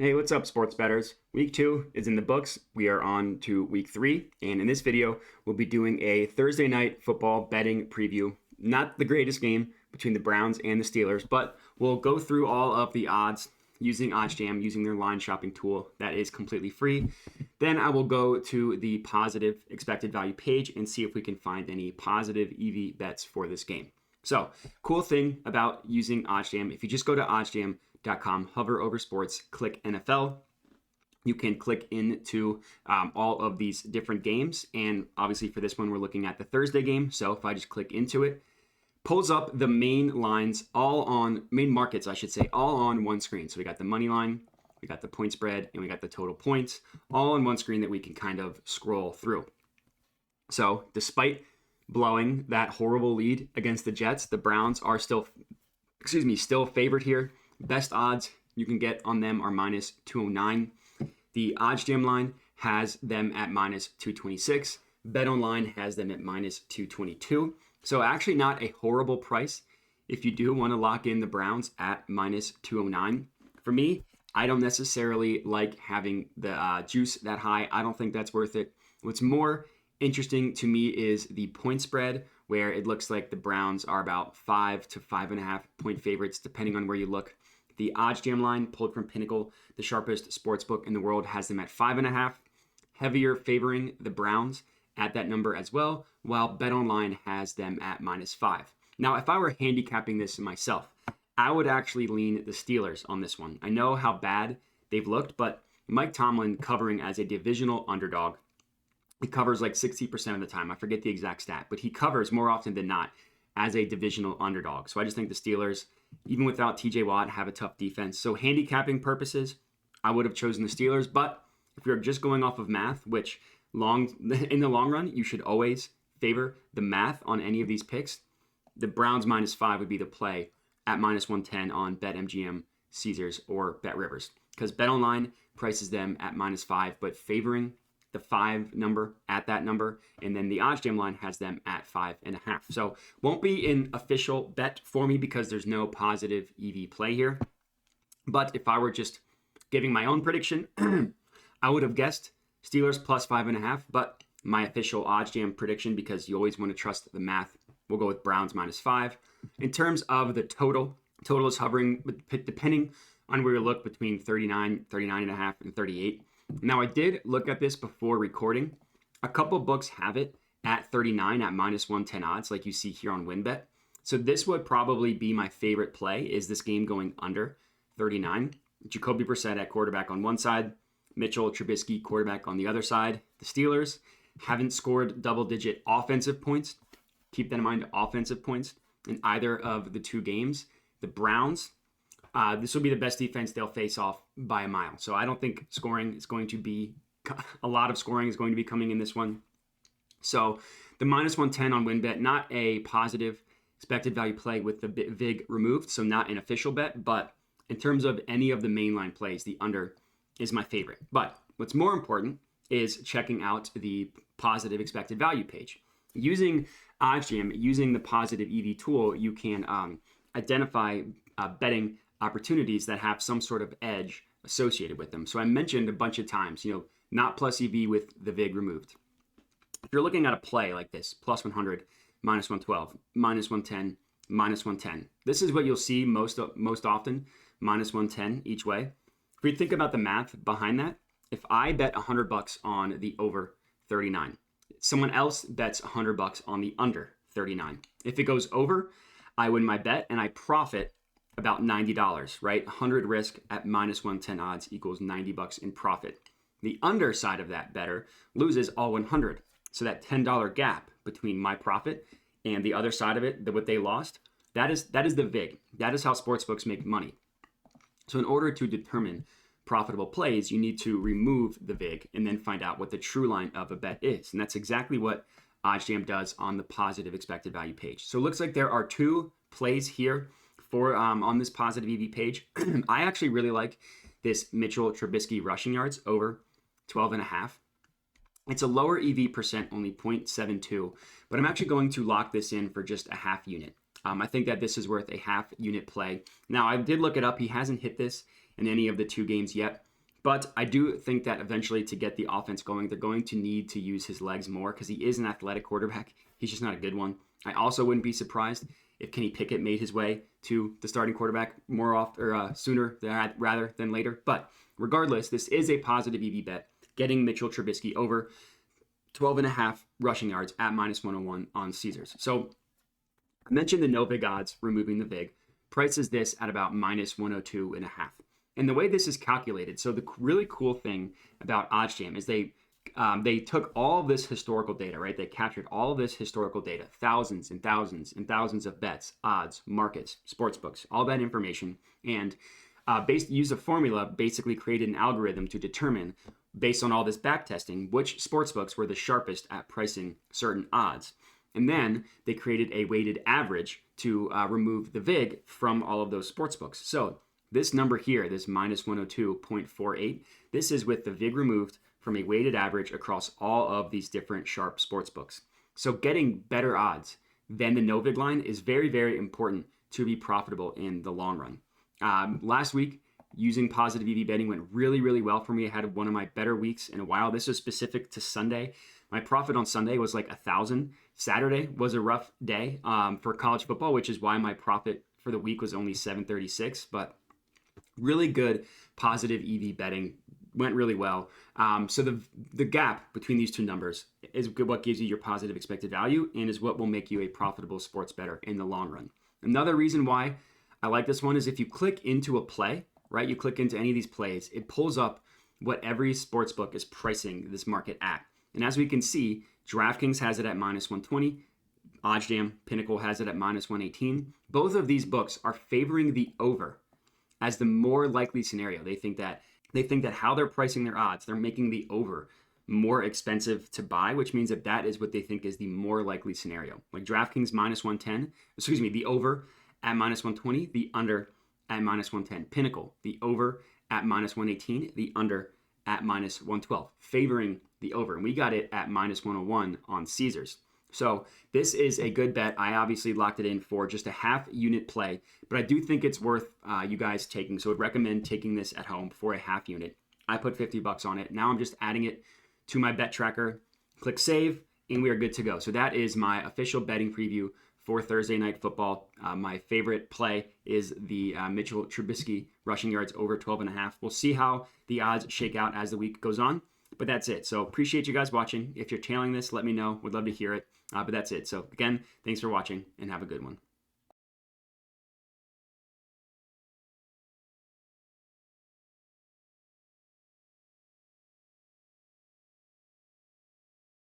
Hey, what's up, sports bettors? Week 2 is in the books. We are on to week 3, and in this video, we'll be doing a Thursday night football betting preview. Not the greatest game between the Browns and the Steelers, but we'll go through all of the odds using OddsJam, using their line shopping tool that is completely free. Then I will go to the positive expected value page and see if we can find any positive EV bets for this game. So, cool thing about using OddsJam, if you just go to oddsjam.com, hover over sports, click NFL, you can click into all of these different games. And obviously for this one, we're looking at the Thursday game. So if I just click into it, pulls up the main lines, main markets, I should say, all on one screen. So we got the money line, we got the point spread, and we got the total points, all on one screen that we can kind of scroll through. So despite blowing that horrible lead against the Jets, the Browns are still favored here. Best odds you can get on them are minus 209. The OddsJam line has them at minus 226. BetOnline has them at minus 222. So actually not a horrible price if you do want to lock in the Browns at minus 209. For me, I don't necessarily like having the juice that high. I don't think that's worth it. What's more interesting to me is the point spread, where it looks like the Browns are about 5 to 5.5 point favorites, depending on where you look. The OddsJam line, pulled from Pinnacle, the sharpest sportsbook in the world, has them at 5.5, heavier favoring the Browns at that number as well, while BetOnline has them at minus 5. Now, if I were handicapping this myself, I would actually lean the Steelers on this one. I know how bad they've looked, but Mike Tomlin covering as a divisional underdog, he covers like 60% of the time. I forget the exact stat, but he covers more often than not as a divisional underdog. So I just think the Steelers, even without TJ Watt, have a tough defense. So handicapping purposes, I would have chosen the Steelers. But if you're just going off of math, which in the long run, you should always favor the math on any of these picks, the Browns minus 5 would be the play at minus 110 on BetMGM, Caesars, or BetRivers. Because BetOnline prices them at minus 5, but favoring the 5 number at that number, and then the OddsJam line has them at 5.5. So won't be an official bet for me because there's no positive EV play here. But if I were just giving my own prediction, I would have guessed Steelers plus 5.5. But my official OddsJam prediction, because you always want to trust the math, we'll go with Browns minus 5. In terms of the total is hovering, depending on where you look, between 39, 39.5, and 38. Now, I did look at this before recording. A couple books have it at 39 at minus 110 odds, like you see here on WinBet. So this would probably be my favorite play, is this game going under 39. Jacoby Brissett at quarterback on one side, Mitchell Trubisky quarterback on the other side. The Steelers haven't scored double-digit offensive points. Keep that in mind, offensive points in either of the two games. The Browns, this will be the best defense they'll face off by a mile. So I don't think a lot of scoring is going to be coming in this one. So the minus 110 on WinBet, not a positive expected value play with the VIG removed, so not an official bet. But in terms of any of the mainline plays, the under is my favorite. But what's more important is checking out the positive expected value page. Using OddsJam, using the positive EV tool, you can identify betting opportunities that have some sort of edge associated with them. So I mentioned a bunch of times, not plus EV with the VIG removed. If you're looking at a play like this, plus 100, minus 112, minus 110, minus 110, this is what you'll see most often, minus 110 each way. If we think about the math behind that, if I bet $100 on the over 39, someone else bets $100 on the under 39. If it goes over, I win my bet and I profit about $90, right? 100 risk at minus 110 odds equals $90 in profit. The underside of that bettor loses all 100. So that $10 gap between my profit and the other side of it, what they lost, that is the VIG. That is how sportsbooks make money. So in order to determine profitable plays, you need to remove the VIG and then find out what the true line of a bet is. And that's exactly what OddsJam does on the positive expected value page. So it looks like there are 2 plays here for on this positive EV page. I actually really like this Mitchell Trubisky rushing yards over 12.5. It's a lower EV percent, only 0.72, but I'm actually going to lock this in for just a half unit. I think that this is worth a half unit play. Now, I did look it up. He hasn't hit this in any of the 2 games yet. But I do think that eventually to get the offense going, they're going to need to use his legs more because he is an athletic quarterback. He's just not a good one. I also wouldn't be surprised if Kenny Pickett made his way to the starting quarterback more often or sooner rather than later. But regardless, this is a positive EV bet. Getting Mitchell Trubisky over 12.5 rushing yards at -101 on Caesars. So I mentioned the no vig odds, removing the vig. Prices this at about -102.5. And the way this is calculated, so the really cool thing about OddsJam is they took all of this historical data, right? They captured all of this historical data, thousands and thousands and thousands of bets, odds, markets, sportsbooks, all that information, and used a formula, basically created an algorithm to determine, based on all this back testing, which sportsbooks were the sharpest at pricing certain odds. And then they created a weighted average to remove the vig from all of those sportsbooks. So this number here, this -102.48, this is with the vig removed from a weighted average across all of these different sharp sportsbooks. So getting better odds than the no vig line is very, very important to be profitable in the long run. Last week, using positive EV betting went really, really well for me. I had one of my better weeks in a while. This was specific to Sunday. My profit on Sunday was like 1,000. Saturday was a rough day for college football, which is why my profit for the week was only 736. But really good positive EV betting went really well. So the gap between these two numbers is what gives you your positive expected value and is what will make you a profitable sports bettor in the long run. Another reason why I like this one is if you click into a play, right? You click into any of these plays, it pulls up what every sportsbook is pricing this market at. And as we can see, DraftKings has it at -120. OddsJam, Pinnacle has it at -118. Both of these books are favoring the over as the more likely scenario. They think that how they're pricing their odds, they're making the over more expensive to buy, which means that is what they think is the more likely scenario. Like DraftKings -110, the over at -120, the under at -110. Pinnacle, the over at -118, the under at -112, favoring the over. And we got it at -101 on Caesars. So this is a good bet. I obviously locked it in for just a half unit play, but I do think it's worth you guys taking. So I'd recommend taking this at home for a half unit. I put $50 on it. Now I'm just adding it to my bet tracker. Click save, and we are good to go. So that is my official betting preview for Thursday Night Football. My favorite play is the Mitchell Trubisky rushing yards over 12.5. We'll see how the odds shake out as the week goes on. But that's it. So appreciate you guys watching. If you're tailing this, let me know. Would love to hear it. But that's it. So again, thanks for watching and have a good one.